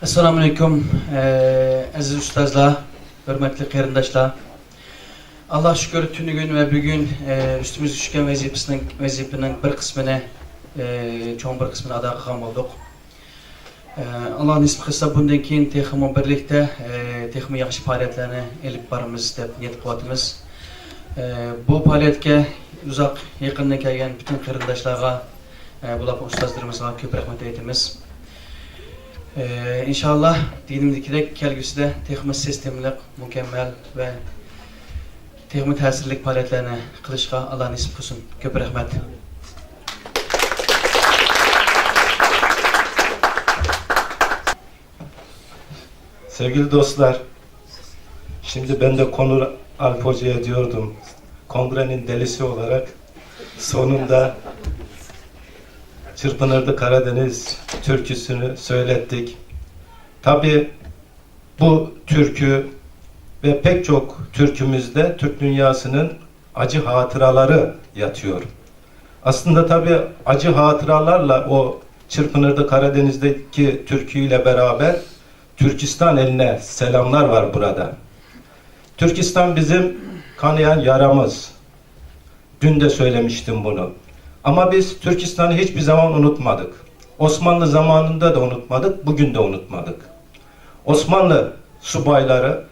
Assalamu alaikum aziz ustazlar, hürmetli qarindoshlar. Allah şükür tünügün ve bugün üstümüz düşken vazipenin bir kısmını, çoğun bir kısmını ada qilgan boldik. Allah nisbi qilsa bundan keyin texmo birlikte texmo yaxshi faoliyatlarni elib boramiz deb niyat qilyapmiz. Bu faoliyatga uzoq yaqindan kelgan bütün qarindoshlarga, bular ustozlarimizga ko'p rahmat aytamiz. İnşallah dinimdekidek kelgüsüde texmo sistemlik, mükemmel ve texmo ta'sirlik faoliyatlarni qilishga Allah nisib qilsin. Ko'p rahmat. Sevgili dostlar, şimdi ben de konu Alp Hoca'ya diyordum, kongrenin delisi olarak sonunda Çırpınırdı Karadeniz türküsünü söylettik. Tabii bu türkü ve pek çok türkümüzde Türk dünyasının acı hatıraları yatıyor. Aslında tabii acı hatıralarla o Çırpınırdı Karadeniz'deki türküyle beraber Türkistan eline selamlar var burada. Türkistan bizim kanayan yaramız. Dün de söylemiştim bunu. Ama biz Türkistan'ı hiçbir zaman unutmadık. Osmanlı zamanında da unutmadık, bugün de unutmadık. Osmanlı subayları,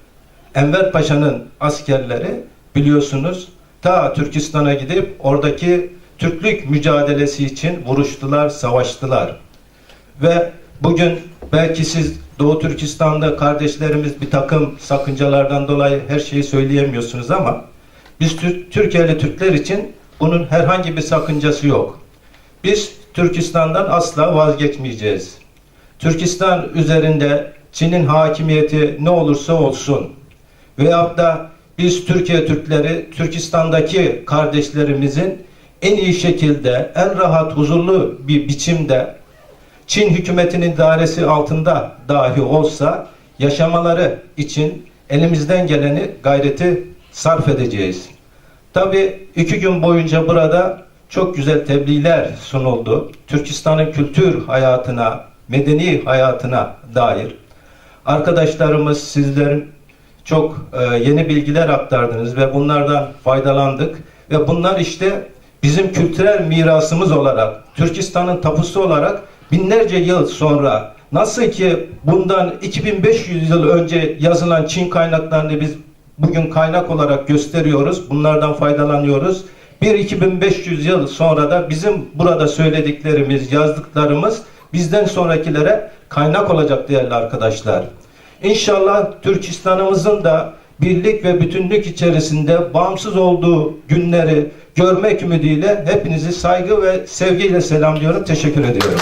Enver Paşa'nın askerleri biliyorsunuz ta Türkistan'a gidip oradaki Türklük mücadelesi için vuruştular, savaştılar. Ve bugün belki siz Doğu Türkistan'da kardeşlerimiz bir takım sakıncalardan dolayı her şeyi söyleyemiyorsunuz ama biz Türkiye'li Türkler için bunun herhangi bir sakıncası yok. Biz Türkistan'dan asla vazgeçmeyeceğiz. Türkistan üzerinde Çin'in hakimiyeti ne olursa olsun veyahut da biz Türkiye Türkleri Türkistan'daki kardeşlerimizin en iyi şekilde, en rahat, huzurlu bir biçimde Çin hükümetinin idaresi altında dahi olsa yaşamaları için elimizden geleni gayreti sarf edeceğiz. Tabii 2 gün boyunca burada çok güzel tebliğler sunuldu. Türkistan'ın kültür hayatına, medeni hayatına dair. Arkadaşlarımız sizlerin çok yeni bilgiler aktardınız ve bunlardan faydalandık. Ve bunlar işte bizim kültürel mirasımız olarak, Türkistan'ın tapusu olarak binlerce yıl sonra nasıl ki bundan 2500 yıl önce yazılan Çin kaynaklarını biz bugün kaynak olarak gösteriyoruz, bunlardan faydalanıyoruz. 2500 yıl sonra da bizim burada söylediklerimiz, yazdıklarımız bizden sonrakilere kaynak olacak değerli arkadaşlar. İnşallah Türkistan'ımızın da birlik ve bütünlük içerisinde bağımsız olduğu günleri görmek ümidiyle hepinizi saygı ve sevgiyle selamlıyorum. Teşekkür ediyorum.